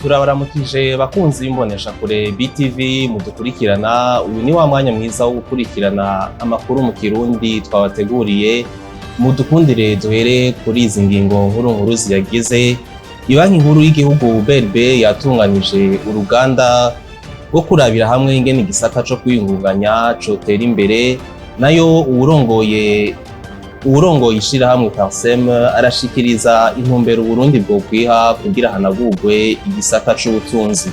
turabaramukije bakunzi b'imbonesha kure BTV mudukurikirana. Uyu ni wa mwanya mwiza wo gukurikirana amakuru mu Kirundi twabateguriye. Mudukundire duhere kuri izi ngingo nkuru ziyagize. Ibanki nkuru y'igihugu BRB yatunganije uruganda rwo kurabira hamwe ingene igisata co kwiyungunganya cotera imbere. Nayo uwurongoye ishirahamwe Parsem arashikiriza intumbero Burundi bwo kwiha kugira hanagurwe igisata c'ubutunzi.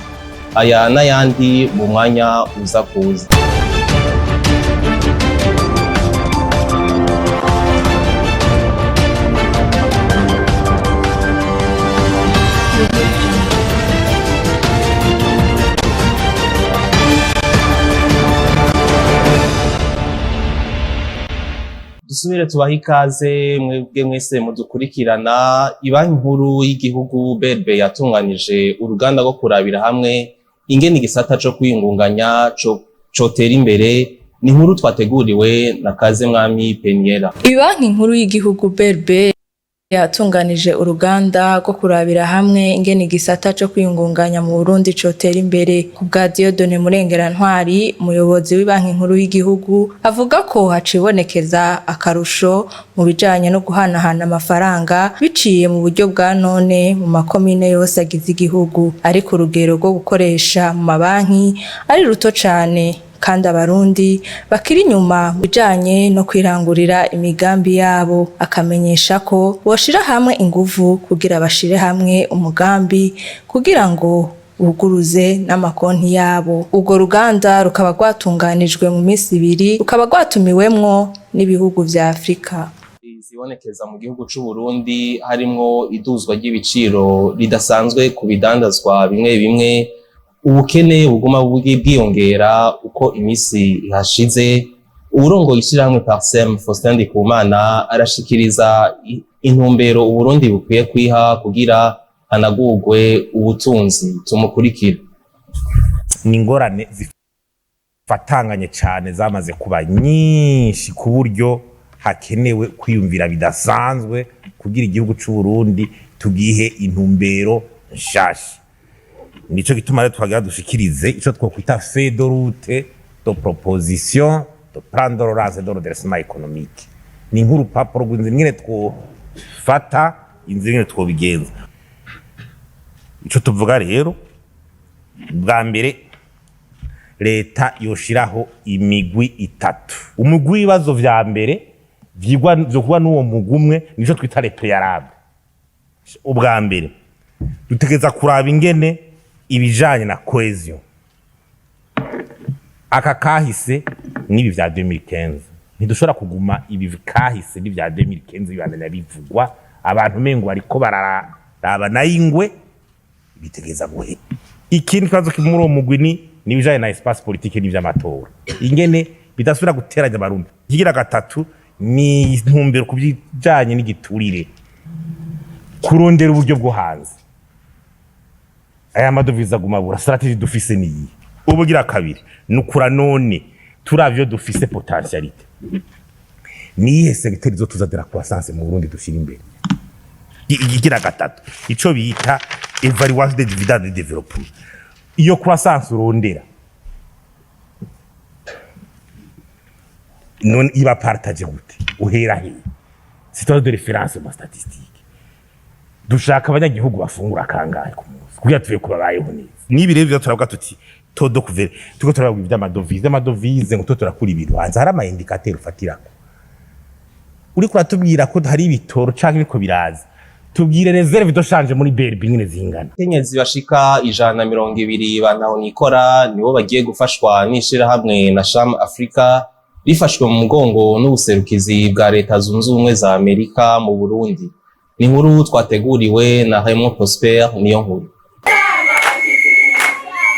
Aya n'ayandi mu mwanya uza kuza. Dusubire tubaha ikaze mwebwe mwese mudukurikirana. Ibanki nkuru y'igihugu BRB yatunganije uruganda rwo kurabira hamwe ingene igisata co kwiyungunganya cotera imbere. Ni inkuru twateguriwe na Kazemwami Peniela. Ibanki nkuru y'igihugu BRB yatunganije uruganda rwo kurabira hamwe ingene igisata co kwiyungunganya mu Burundi cotera imbere. Ku bwa Dieudonne Murengerantwari, umuyobozi w'ibanki nkuru y'igihugu, avuga ko hacibonekeza akarusho mu bijanye no guhanahana amafaranga biciye mu buryo bwa none mu makomine yose agize igihugu, ariko urugero rwo gukoresha mu mabanki ari ruto cane kandi abarundi bakiri inyuma mu bijanye no kwirangurira imigambi yabo. Akamenyesha ko boshira hamwe inguvu kugira bashire hamwe umugambi kugira ngo buguruze n'amakonti yabo. Urwo ruganda rukaba rwatunganijwe mu minsi 2, rukaba rwatumiwemwo n'ibihugu vya Afrika. Zibonekeza mu gihugu c'u Burundi harimwo iduzwa ry'ibiciro ridasanzwe ku bidandazwa bimwe bimwe. Ubukene buguma bwiyongera uko imisi ihashize. Uwurongoye ishirahamwe Parsem Faustin Ndikumana arashikiriza intumbero Uburundi bukwiye kwiha kugira hanagurwe ubutunzi. Tumukurikira. Ni ingorane zifatanganye cyane zamaze kuba nyinshi ku buryo hakenewe kwiyumvira bidasanzwe kugira igihugu c'u Burundi tugihe intumbero nshasha. Nico gituma rero twagira dushikirize ico twokwita feuille de route de proposition de plan de relance de redressement économique. Ni nkuru papuro rw'ingene twofata ingene twobigenza. Ico tuvuga rero, bwa mbere leta yoshiraho imigwi 3. Umugwi w'ibibazo vya mbere vyigwa kuba n'uwo mugwi umwe nico twita les préalables. Ubwa mbere dutegeza kuraba ingene ibijanye na cohesion. Aka kahise nibi vya 2015 ntidushobora kuguma ibi kahise ni vya 2015 bibandanya bivugwa abantu mengo bariko bararaba nayingwe bitegeza guhe. Ikindi kibazo kimuri uwo mugwi ni ibijanye na espace politique n'ivy'amatora ingene bidasubira guteranya abarundi. Ikigira gatatu ni intumbero kubijanye n'igiturire, kurondera uburyo bwo hanze. Aya madovize agumabura strategie dufise niyi. Ubugira kabiri nukura none turavyo dufise potentialite. Niye secteur zo tuzadira croissance mu Burundi dushira imbere. Igira gatatu ico bita evaluation des dividendes de développement. Iyo croissance urondera non iba partage gute uhera he. C'est de référence ma statistique. Dushaka abanyagihugu bafungura kangahe ku munsi kugira tuve kubabayeho neza. Nibi rero byo turavuga tuti todo kuvera tuko turavuga ivy'amadovize ngo turakura ibintu hanze hari ama indicateur ufatirako. Uri kuratubwira ko hari ibitoro canke biko biraza. Tubwire reserve doshanje muri BRB nyine zingana. Kenyezi bashika 120 bantaho nikora nibo bagiye gufashwa n'ishirahamwe na Sham Africa rifashwe mu mugongo n'ubuserukizi bwa Leta Zunze Ubumwe za Amerika mu Burundi. Ni inkuru twateguriwe na Raymond Prosper niyo nkuru.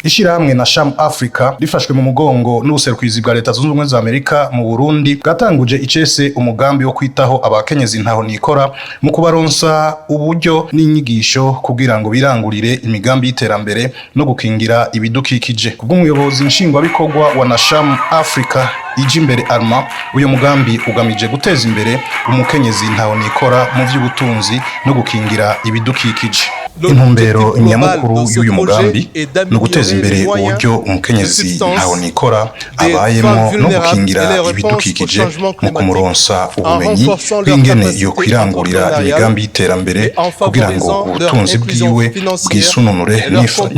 Ishirahamwe na Sham Africa rifashwe mu mugongo n'ubuserukizi bwa Leta Zunze Ubumwe za Amerika mu Burundi bwatanguje icese umugambi wo kwitaho abakenyezi ntaho nikora mu kubaronsa uburyo n'inyigisho kugira ngo birangurire imigambi y'iterambere no gukingira ibidukikije. Kubw'umuyobozi nshingwabikorwa wa na Sham Africa Ijimbere Arma, uyu mugambi ugamije guteza imbere umukenyezi ntaho nikora mu vy'ubutunzi no gukingira ibidukikije. intumbero nyamukuru y'uyu mugambi no guteza imbere uburyo umukenyezi ntaho nikora abayemo no gukingira ibidukikije mu kumuronsa ubumenyi bw'ingene yo kwirangurira imigambi y'iterambere kugira ngo ubutunzi bwiwe bwisununure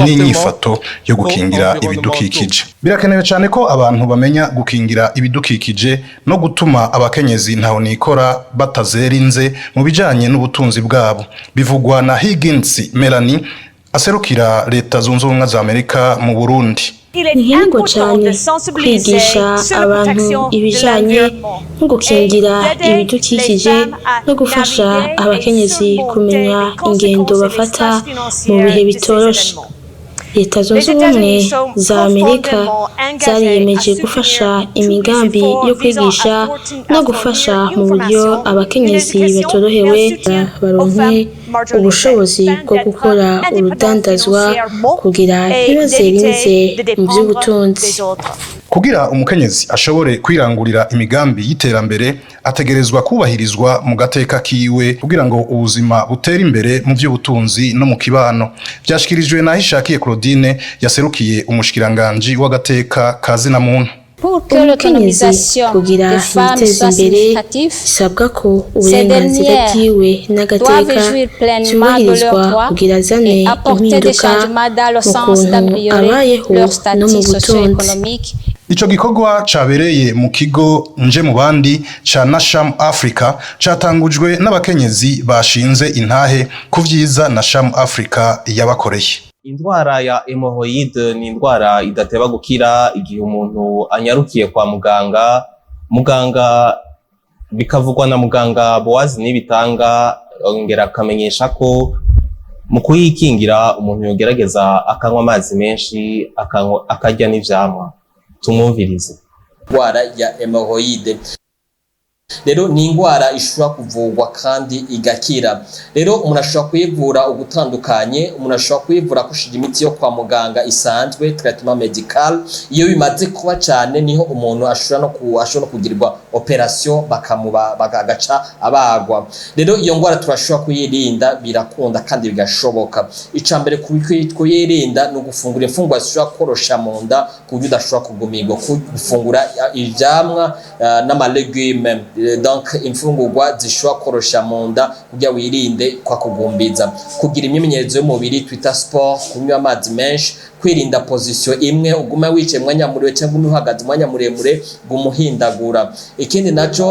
n'inyifato yo gukingira ibidukikije. Birakenewe cyane ko abantu bamenya gukingira ibidukikije no gutuma abakenyezi ntaho nikora batazerinze mu bijanye n'ubutunzi bwabo. Bivugwa na Higgins Melanie aserukira Leta Zunze Ubumwe za Amerika mu Burundi. Ni nko cyane kwigisha abantu ibijanye no gukingira ibidukikije no gufasha abakenyezi kumenya ingendo bafata mu bihe bitoroshe. Leta Zunze Ubumwe za Amerika zariyemeje gufasha imigambi yo kwigisha no gufasha mu buryo abakenyezi batorohewe baronke ubushobozi bwo gukora urudandazwa kugira ntibazerinze mu by'ubutunzi. Kugira umukenyezi ashobore kwirangurira imigambi y'iterambere ategerezwa kubahirizwa mu gateka kiwe kugira ngo ubuzima butere imbere mu by'ubutunzi no mu kibano. Byashikirijwe na Hishakiye Claudine yaserukiye umushikiranganje w'agateka kazi na muntu. Umukenyezi kugira yiteze imbere bisabwa ko uburenganzira bwiwe n'agateka byubahirizwa kugira azane impinduka mu kuntu abayeho no mu butunzi. Ico gikorwa cabereye mu kigo nje mu bandi ca Nasham Africa catangujwe n'abakenyezi bashinze intahe ku vyiza Nasham Africa yabakoreye. Indwara ya hemorrhoide ni indwara idateba gukira igihe umuntu anyarukiye kwa muganga bikavugwa na muganga Boazi Nibitanga ongera akamenyesha ko mu kuyikingira umuntu yogerageza akanywa amazi menshi akarya n'ivyamwa. Tumwumvirize. Indwara ya hemorrhoide rero ni indwara ishobora kuvurwa kandi igakira. Rero umuntu ashobora kuyivura ugutandukanye, umuntu ashobora kuyivura akoresheje imiti yo kwa muganga isanzwe traitement medical. Iyo bimaze kuba cyane niho umuntu ashobora no kugirirwa operation bagaca abagwa. Rero iyo ndwara turashobora kuyirinda, birakunda kandi bigashoboka. Icambere kuyirinda no gufungura imfungwa zishobora korosha mu nda ku buryo udashobora kugumirwa, gufungura ivyamwa n'amalegume, donc imfungurwa zishobora korosha mu nda kugira wirinde kwa kugumbiza, kugira imyimenyerezo y'umubiri twita sport, kunywa amazi menshi, kwirinda position imwe uguma wicaye mwanya muremure cyangwa uhagaze mwanya muremure gumuhindagura. Ikindi naco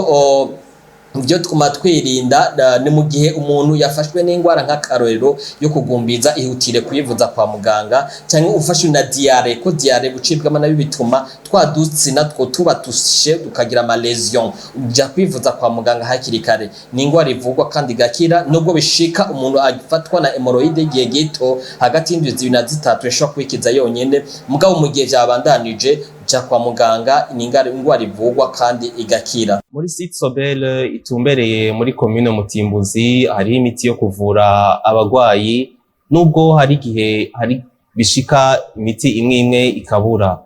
Muvyo twuma twirinda ni mu gihe umuntu yafashwe n'indwara nk'akarorero yo kugumbiza ihutire kuyivuza kwa muganga, cyangwa ufashwe na diare ko diare gucibwamo nabi bituma twadutsi natwo tuba tushe tukagira ama lesion, ujya kwivuza kwa muganga hakiri kare. Ni indwara ivugwa kandi gakira, nubwo bishika umuntu afatwa na hemorrhoide igihe gito hagati y'indwi 2 na 3 yashobora kwikiza yonyene, mugabo mu gihe byabandanije cha kwa muganga indwara ivugwa kandi igakira. Muri site Sobel itumbereye muri commune Mutimbuzi hari imiti yo kuvura abagwayi, nubwo hari gihe hari bishika imiti imwe ikabura.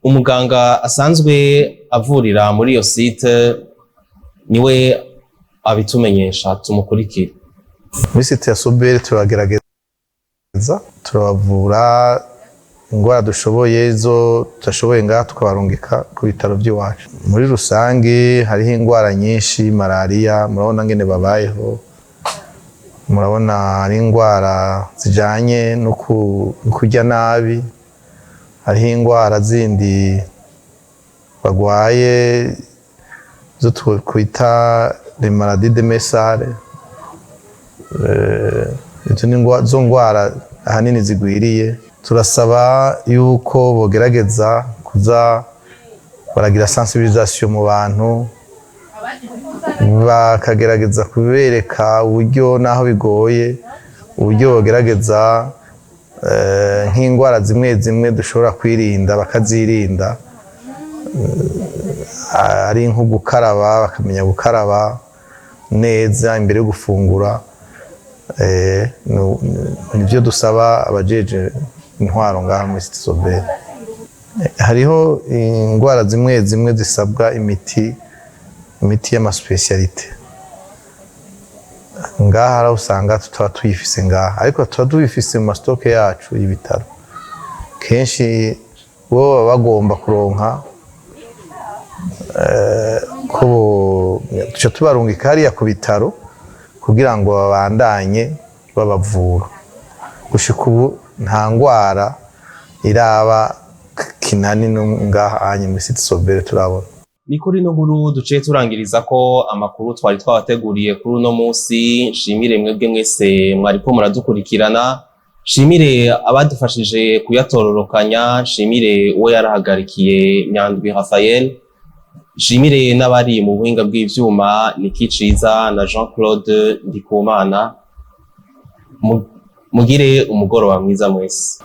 Umuganga asanzwe avurira muri iyo site niwe abitumenyesha, tumukurikire. Muri site ya Sobel turagerageza turabavura ingwara dushoboye zo tudashoboye ngaha tukabarungika ku bitaro by'iwacu. Muri rusange hariho ingwara nyinshi, malaria murabona ngene babayeho, murabona hari ingwara zijanye no kurya nabi, hariho ingwara zindi bagwaye zo twita les maladies de Messale. Izo ngwara ahanini zigwiriye. Turasaba yuko bogerageza kuza baragira sensibilisation mu bantu, bakagerageza kubereka uburyo naho bigoye, uburyo bogerageza nk'ingwara zimwe dushobora kwirinda bakazirinda, ari nko gukaraba, bakamenya gukaraba neza imbere yo gufungura. Nivyo dusaba abajeje intwaro ngaha muri site Sobel. Hariho ingwara zimwe zisabwa imiti y'amaspecialite. ngaha hari usanga tutaba tuyifise ngaha ariko tuba tuyifise mu mastoke yacu y'ibitaro kenshi bo baba bagomba kuronka ko tuca tubarungika hariya ku bitaro kugira ngo babandanye babavura gushika ubu nta ngwara iraba kinani ngaha anye muri Cité Sobel turabona. Ni kuri no nkuru duciye turangiriza ko amakuru twari twabateguriye kuri uno munsi. Nshimire mwebwe mwese mwariko muradukurikirana, nshimire abadufashije kuyatororokanya, nshimire uwo yarahagarikiye Nyandwi Raphael, nshimire n'abari mu buhinga bw'ivyuma Niki Ciza na Jean Claude Ndikumana. Mugire umugoroba mwiza mwese.